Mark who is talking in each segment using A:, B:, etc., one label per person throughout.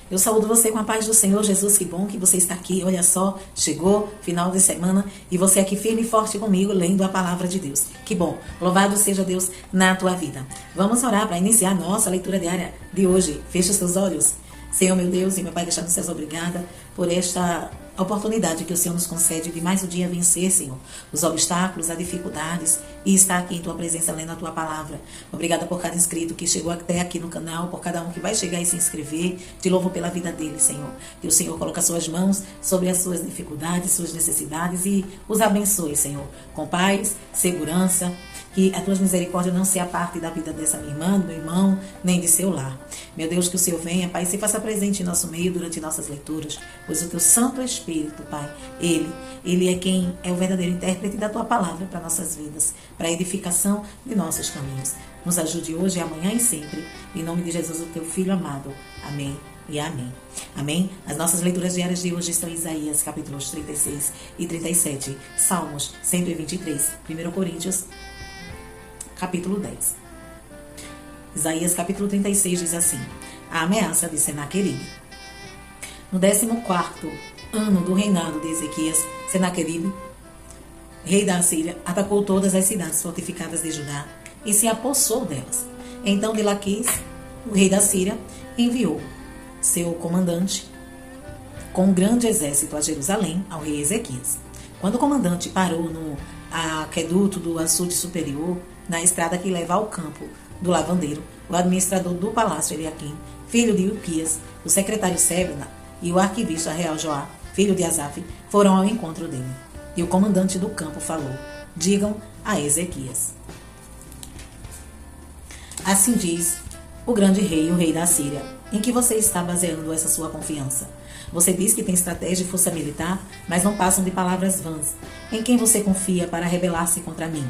A: Eu saúdo você com a paz do Senhor Jesus. Que bom que você está aqui. Olha só, chegou final de semana e você aqui firme e forte comigo, lendo a palavra de Deus. Que bom. Louvado seja Deus na tua vida. Vamos orar para iniciar a nossa leitura diária de hoje. Feche os seus olhos. Senhor, meu Deus e meu Pai, deixar nos céus, obrigada por esta oportunidade que o Senhor nos concede de mais um dia vencer, Senhor, os obstáculos, as dificuldades e estar aqui em Tua presença lendo a Tua palavra. Obrigada por cada inscrito que chegou até aqui no canal, por cada um que vai chegar e se inscrever. Te louvo pela vida dele, Senhor. Que o Senhor coloque as suas mãos sobre as suas dificuldades, suas necessidades e os abençoe, Senhor, com paz, segurança. Que a tua misericórdia não se aparte da vida dessa minha irmã, do meu irmão, nem de seu lar. Meu Deus, que o Senhor venha, Pai, se faça presente em nosso meio durante nossas leituras, pois o teu Santo Espírito, Pai, Ele é quem é o verdadeiro intérprete da tua palavra para nossas vidas, para a edificação de nossos caminhos. Nos ajude hoje, amanhã e sempre, em nome de Jesus, o teu Filho amado. Amém e amém. Amém? As nossas leituras diárias de hoje estão em Isaías, capítulos 36 e 37, Salmos 123, 1 Coríntios, capítulo 10. Isaías capítulo 36 diz assim: a ameaça de Senaqueribe. No 14º ano do reinado de Ezequias, Senaqueribe, rei da Assíria, atacou todas as cidades fortificadas de Judá e se apossou delas. Então de Laquis, o rei da Síria, enviou seu comandante com um grande exército a Jerusalém ao rei Ezequias. Quando o comandante parou no aqueduto do açude superior, na estrada que leva ao campo do lavandeiro, o administrador do palácio Eliaquim, filho de Ilquias, o secretário Sebna e o arquivista real Joá, filho de Asaf, foram ao encontro dele. E o comandante do campo falou: digam a Ezequias: assim diz o grande rei, o rei da Síria, em que você está baseando essa sua confiança? Você diz que tem estratégia e força militar, mas não passam de palavras vãs. Em quem você confia para rebelar-se contra mim?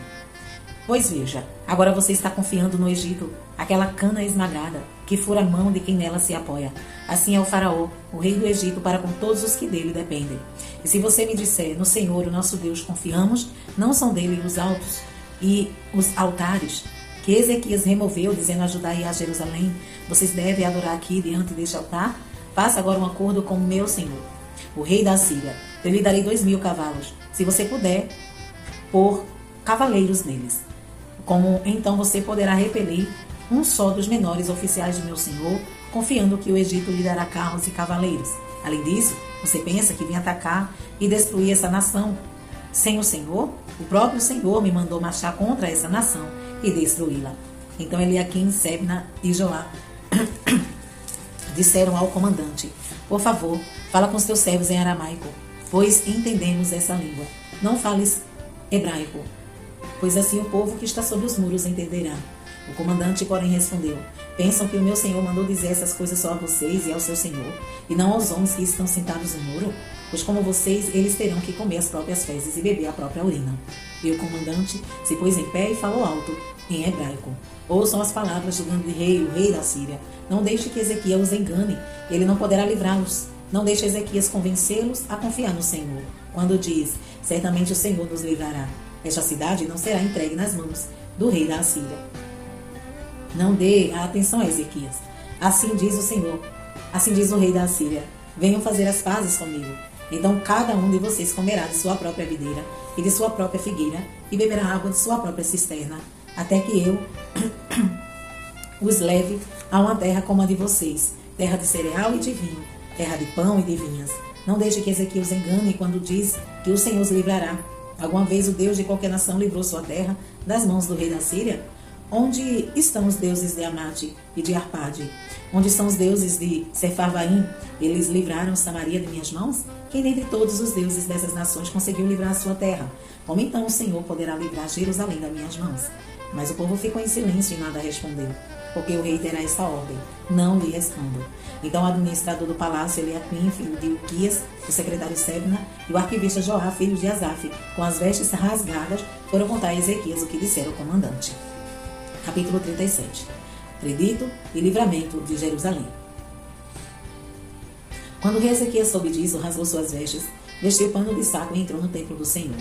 A: Pois veja, agora você está confiando no Egito, aquela cana esmagada, que fura a mão de quem nela se apoia. Assim é o faraó, o rei do Egito, para com todos os que dele dependem. E se você me disser: no Senhor, o nosso Deus, confiamos, não são dele os altos e os altares que Ezequias removeu, dizendo a Judá e a Jerusalém: vocês devem adorar aqui diante deste altar? Faça agora um acordo com o meu Senhor, o rei da Síria. Eu lhe darei 2.000 cavalos, se você puder pôr cavaleiros neles. Como então você poderá repelir um só dos menores oficiais de meu senhor, confiando que o Egito lhe dará carros e cavaleiros. Além disso, você pensa que vem atacar e destruir essa nação sem o Senhor? O próprio Senhor me mandou marchar contra essa nação e destruí-la. Então Eliaquim, Sebna e Joá disseram ao comandante: por favor, fala com os teus servos em aramaico, pois entendemos essa língua. Não fales hebraico, pois assim o povo que está sobre os muros entenderá. O comandante, porém, respondeu: pensam que o meu senhor mandou dizer essas coisas só a vocês e ao seu senhor, e não aos homens que estão sentados no muro? Pois como vocês, eles terão que comer as próprias fezes e beber a própria urina. E o comandante se pôs em pé e falou alto, em hebraico: ouçam as palavras do grande rei, o rei da Síria. Não deixe que Ezequias os engane, ele não poderá livrá-los. Não deixe Ezequias convencê-los a confiar no Senhor, quando diz: certamente o Senhor nos livrará. Esta cidade não será entregue nas mãos do rei da Assíria. Não dê atenção a Ezequias. Assim diz o Senhor, assim diz o rei da Assíria: venham fazer as pazes comigo. Então cada um de vocês comerá de sua própria videira e de sua própria figueira e beberá água de sua própria cisterna, até que eu os leve a uma terra como a de vocês, terra de cereal e de vinho, terra de pão e de vinhas. Não deixe que Ezequias os engane quando diz que o Senhor os livrará. Alguma vez o Deus de qualquer nação livrou sua terra das mãos do rei da Síria? Onde estão os deuses de Amate e de Arpade? Onde são os deuses de Sefarvaim? Eles livraram Samaria de minhas mãos? Quem dentre todos os deuses dessas nações conseguiu livrar a sua terra? Como então o Senhor poderá livrar Jerusalém das minhas mãos? Mas o povo ficou em silêncio e nada respondeu, porque o rei terá esta ordem: não lhe respondam. Então o administrador do palácio, Eliaquim, filho de Ilquias, o secretário Sebna e o arquivista Joá, filho de Asaf, com as vestes rasgadas, foram contar a Ezequias o que dissera o comandante. Capítulo 37. Predito e livramento de Jerusalém. Quando o rei Ezequias soube disso, rasgou suas vestes, vestiu pano de saco e entrou no templo do Senhor.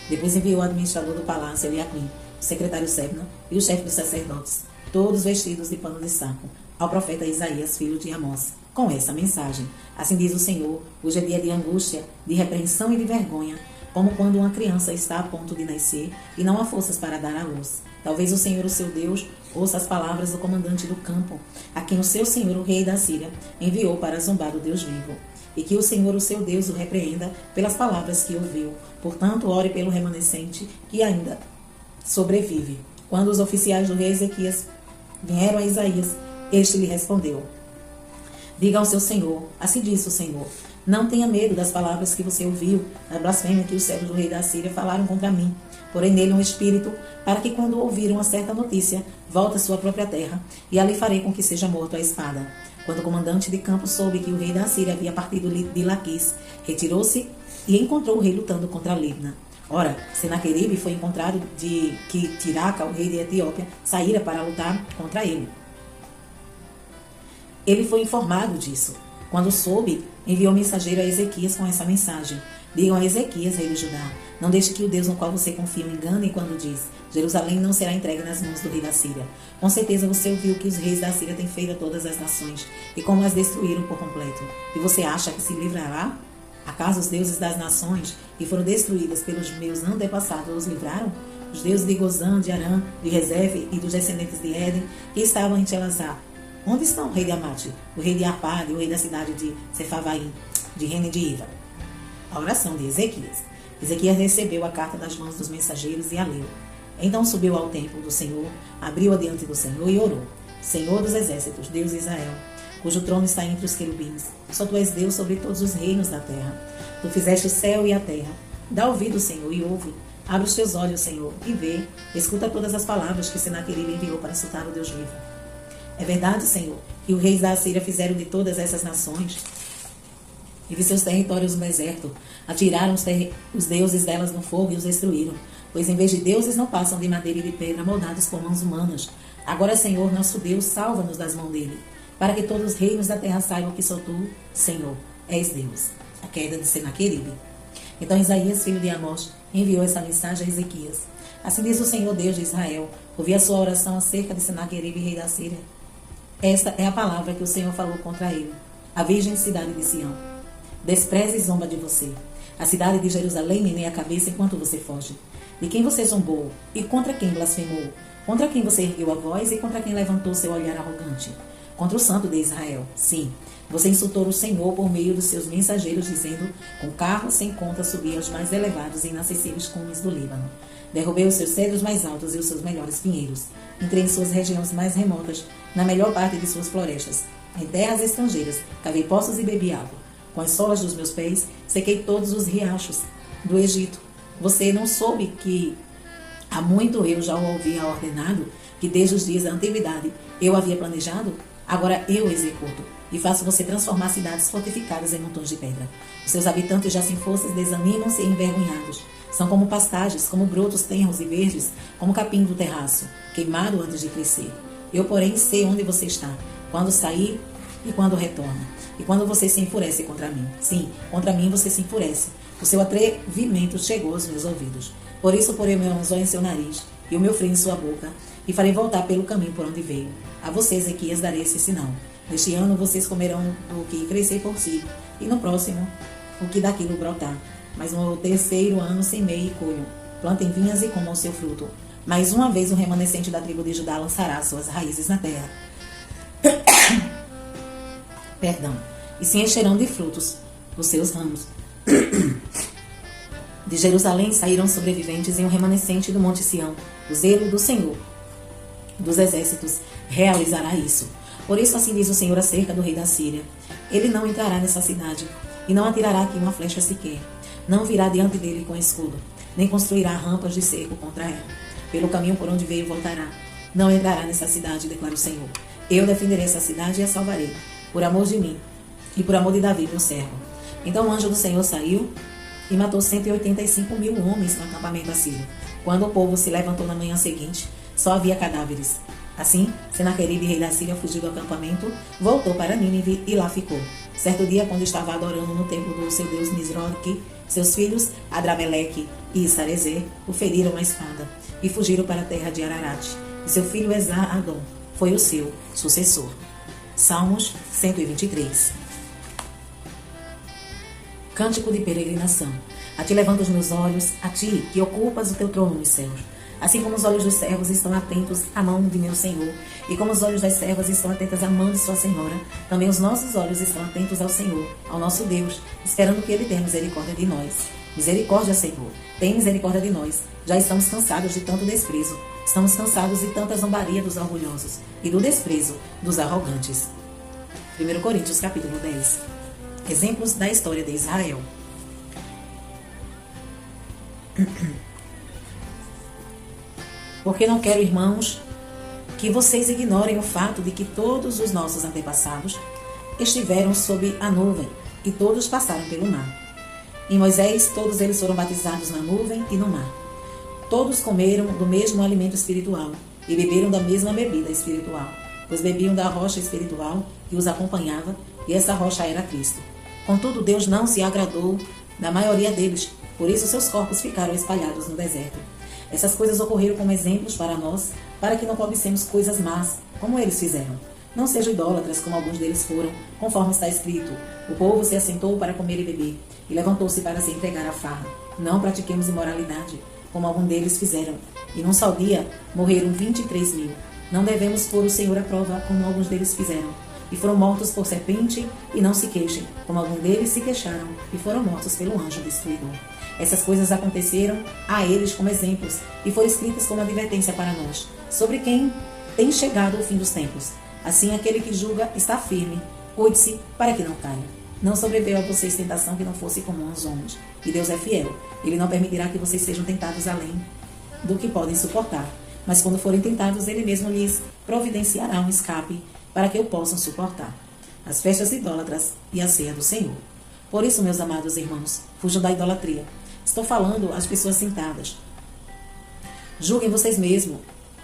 A: Depois enviou o administrador do palácio, Eliaquim, o secretário Sebna e o chefe dos sacerdotes, todos vestidos de pano de saco, ao profeta Isaías, filho de Amós, com essa mensagem. Assim diz o Senhor: hoje é dia de angústia, de repreensão e de vergonha, como quando uma criança está a ponto de nascer e não há forças para dar à luz. Talvez o Senhor, o seu Deus, ouça as palavras do comandante do campo, a quem o seu Senhor, o rei da Síria, enviou para zombar do Deus vivo. E que o Senhor, o seu Deus, o repreenda pelas palavras que ouviu. Portanto, ore pelo remanescente que ainda sobrevive. Quando os oficiais do rei Ezequias vieram a Isaías, este lhe respondeu: diga ao seu Senhor, assim diz o Senhor: não tenha medo das palavras que você ouviu, da blasfêmia que os servos do rei da Síria falaram contra mim. Porém nele um espírito, para que quando ouvir uma certa notícia, volte à sua própria terra, e ali farei com que seja morto a espada. Quando o comandante de campo soube que o rei da Síria havia partido de Laquis, retirou-se e encontrou o rei lutando contra Libna. Ora, Senaqueribe foi encontrado de que Tiraca, o rei de Etiópia, saíra para lutar contra ele. Ele foi informado disso. Quando soube, enviou mensageiro a Ezequias com essa mensagem: digam a Ezequias, rei de Judá, não deixe que o Deus no qual você confia o engane quando diz: Jerusalém não será entregue nas mãos do rei da Síria. Com certeza você ouviu que os reis da Síria têm feito a todas as nações e como as destruíram por completo. E você acha que se livrará? Acaso os deuses das nações que foram destruídas pelos meus antepassados os livraram? Os deuses de Gozã, de Arã, de Rezef e dos descendentes de Éden, que estavam em Telazar. Onde estão o rei de Amate, o rei de Arpade, o rei da cidade de Sefavaim, de Rene de Iva? A oração de Ezequias. Ezequias recebeu a carta das mãos dos mensageiros e a leu. Então subiu ao templo do Senhor, abriu-a diante do Senhor e orou: Senhor dos exércitos, Deus de Israel, cujo trono está entre os querubins, só tu és Deus sobre todos os reinos da terra. Tu fizeste o céu e a terra. Dá ouvido, Senhor, e ouve. Abre os teus olhos, Senhor, e vê. Escuta todas as palavras que Senaqueribe enviou para insultar o Deus vivo. É verdade, Senhor, que os reis da Assíria fizeram de todas essas nações e de seus territórios um deserto. Atiraram os deuses delas no fogo e os destruíram. Pois em vez de deuses não passam de madeira e de pedra moldados por mãos humanas. Agora, Senhor, nosso Deus, salva-nos das mãos dele, para que todos os reinos da terra saibam que só tu, Senhor, és Deus. A queda de Senaqueribe. Então Isaías, filho de Amós, enviou essa mensagem a Ezequias. Assim diz o Senhor Deus de Israel: ouvi a sua oração acerca de Senaqueribe, rei da Síria. Esta é a palavra que o Senhor falou contra ele, a virgem cidade de Sião. Despreze e zomba de você. A cidade de Jerusalém meneia a cabeça enquanto você foge. De quem você zombou e contra quem blasfemou? Contra quem você ergueu a voz e contra quem levantou seu olhar arrogante? Contra o santo de Israel. Sim, você insultou o Senhor por meio dos seus mensageiros, dizendo: com carros sem conta subi aos mais elevados e inacessíveis cumes do Líbano. Derrubei os seus cedros mais altos e os seus melhores pinheiros. Entrei em suas regiões mais remotas, na melhor parte de suas florestas. Em terras estrangeiras, cavei poços e bebi água. Com as solas dos meus pés, sequei todos os riachos do Egito. Você não soube que há muito eu já o havia ordenado, que desde os dias da antiguidade eu havia planejado? Agora eu executo e faço você transformar cidades fortificadas em montões de pedra. Os seus habitantes já sem forças desanimam-se e envergonhados. São como pastagens, como brotos tenros e verdes, como capim do terraço, queimado antes de crescer. Eu, porém, sei onde você está, quando sair e quando retorna, e quando você se enfurece contra mim. Sim, contra mim você se enfurece. O seu atrevimento chegou aos meus ouvidos. Por isso porei o meu anzol em seu nariz e o meu freio em sua boca, e farei voltar pelo caminho por onde veio. A você, Ezequias, darei esse sinal. Neste ano vocês comerão o que crescer por si, e no próximo o que daquilo brotar. Mas no terceiro ano semeie e colham. Plantem vinhas e comam o seu fruto. Mais uma vez o remanescente da tribo de Judá lançará suas raízes na terra. Perdão. E se encherão de frutos os seus ramos. De Jerusalém saíram sobreviventes e um remanescente do monte Sião. O zelo do Senhor dos exércitos realizará isso. Por isso assim diz o Senhor acerca do rei da Síria: ele não entrará nessa cidade e não atirará aqui uma flecha sequer. Não virá diante dele com escudo, nem construirá rampas de cerco contra ela. Pelo caminho por onde veio voltará. Não entrará nessa cidade, declara o Senhor. Eu defenderei essa cidade e a salvarei, por amor de mim e por amor de Davi, meu servo. Então o anjo do Senhor saiu e matou 185.000 homens no acampamento assírio. Quando o povo se levantou na manhã seguinte, só havia cadáveres. Assim, Senaqueribe, rei da Síria, fugiu do acampamento, voltou para Nínive e lá ficou. Certo dia, quando estava adorando no templo do seu deus Nisroque, seus filhos, Adrameleque e Sarezer, o feriram a espada e fugiram para a terra de Ararat. E seu filho Esar-Adon foi o seu sucessor. Salmos 123. Cântico de peregrinação. A ti levanto os meus olhos, a ti que ocupas o teu trono nos céus. Assim como os olhos dos servos estão atentos à mão de meu Senhor, e como os olhos das servas estão atentas à mão de sua senhora, também os nossos olhos estão atentos ao Senhor, ao nosso Deus, esperando que Ele tenha misericórdia de nós. Misericórdia, Senhor, tem misericórdia de nós. Já estamos cansados de tanto desprezo. Estamos cansados de tanta zombaria dos orgulhosos e do desprezo dos arrogantes. 1 Coríntios, capítulo 10. Exemplos da história de Israel. Porque não quero, irmãos, que vocês ignorem o fato de que todos os nossos antepassados estiveram sob a nuvem e todos passaram pelo mar. Em Moisés, todos eles foram batizados na nuvem e no mar. Todos comeram do mesmo alimento espiritual e beberam da mesma bebida espiritual, pois bebiam da rocha espiritual que os acompanhava, e essa rocha era Cristo. Contudo, Deus não se agradou da maioria deles, por isso seus corpos ficaram espalhados no deserto. Essas coisas ocorreram como exemplos para nós, para que não cobicemos coisas más, como eles fizeram. Não sejam idólatras, como alguns deles foram, conforme está escrito: o povo se assentou para comer e beber, e levantou-se para se entregar à farra. Não pratiquemos imoralidade, como alguns deles fizeram, e num só dia morreram 23.000. Não devemos pôr o Senhor à prova, como alguns deles fizeram, e foram mortos por serpente, e não se queixem, como alguns deles se queixaram, e foram mortos pelo anjo destruidor. Essas coisas aconteceram a eles como exemplos, e foram escritas como advertência para nós, sobre quem tem chegado o fim dos tempos. Assim, aquele que julga está firme. Cuide-se para que não caia. Não sobreveio a vocês tentação que não fosse comum aos homens. E Deus é fiel. Ele não permitirá que vocês sejam tentados além do que podem suportar. Mas quando forem tentados, Ele mesmo lhes providenciará um escape para que o possam suportar. As festas idólatras e a ceia do Senhor. Por isso, meus amados irmãos, fujam da idolatria. Estou falando às pessoas sentadas. Julguem vocês mesmos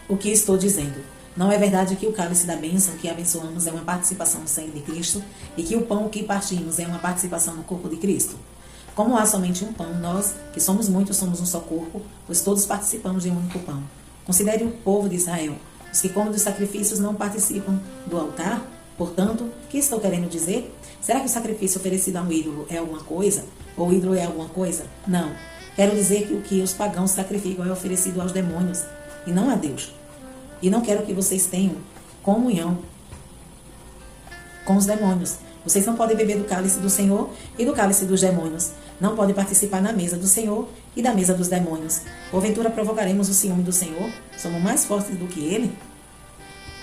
A: o que estou dizendo. Não é verdade que o cálice da bênção que abençoamos é uma participação no sangue de Cristo e que o pão que partimos é uma participação no corpo de Cristo? Como há somente um pão, nós, que somos muitos, somos um só corpo, pois todos participamos de um único pão. Considere o povo de Israel. Os que comem dos sacrifícios não participam do altar. Portanto, o que estou querendo dizer? Será que o sacrifício oferecido a um ídolo é alguma coisa? Ou o ídolo é alguma coisa? Não. Quero dizer que o que os pagãos sacrificam é oferecido aos demônios e não a Deus. E não quero que vocês tenham comunhão com os demônios. Vocês não podem beber do cálice do Senhor e do cálice dos demônios. Não podem participar na mesa do Senhor e da mesa dos demônios. Porventura provocaremos o ciúme do Senhor? Somos mais fortes do que Ele?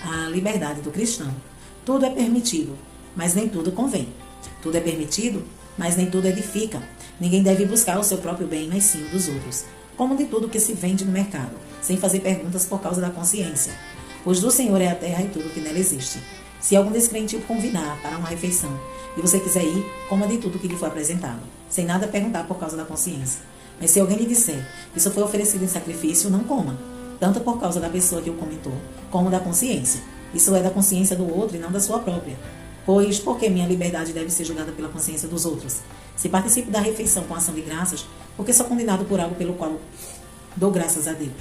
A: A liberdade do cristão. Tudo é permitido, mas nem tudo convém. Tudo é permitido, mas nem tudo edifica. Ninguém deve buscar o seu próprio bem, mas sim o dos outros. Como de tudo que se vende no mercado, sem fazer perguntas por causa da consciência. Pois do Senhor é a terra e tudo que nela existe. Se algum descrente o convidar para uma refeição e você quiser ir, coma de tudo que lhe for apresentado, sem nada perguntar por causa da consciência. Mas se alguém lhe disser que isso foi oferecido em sacrifício, não coma, tanto por causa da pessoa que o comentou, como da consciência. Isso é da consciência do outro e não da sua própria. Pois, por que minha liberdade deve ser julgada pela consciência dos outros? Se participo da refeição com ação de graças, porque sou condenado por algo pelo qual dou graças a Deus.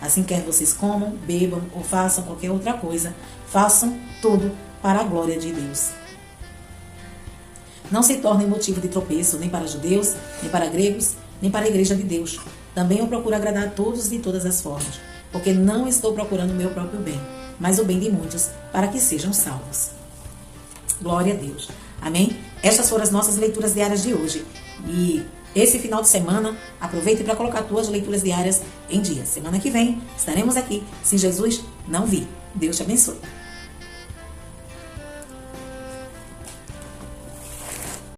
A: Assim, quer vocês comam, bebam ou façam qualquer outra coisa, façam tudo para a glória de Deus. Não se tornem motivo de tropeço nem para judeus, nem para gregos, nem para a igreja de Deus. Também eu procuro agradar a todos de todas as formas, porque não estou procurando o meu próprio bem, mas o bem de muitos, para que sejam salvos. Glória a Deus. Amém? Estas foram as nossas leituras diárias de hoje. E esse final de semana, aproveite para colocar tuas leituras diárias em dia. Semana que vem estaremos aqui, se Jesus não vir. Deus te abençoe.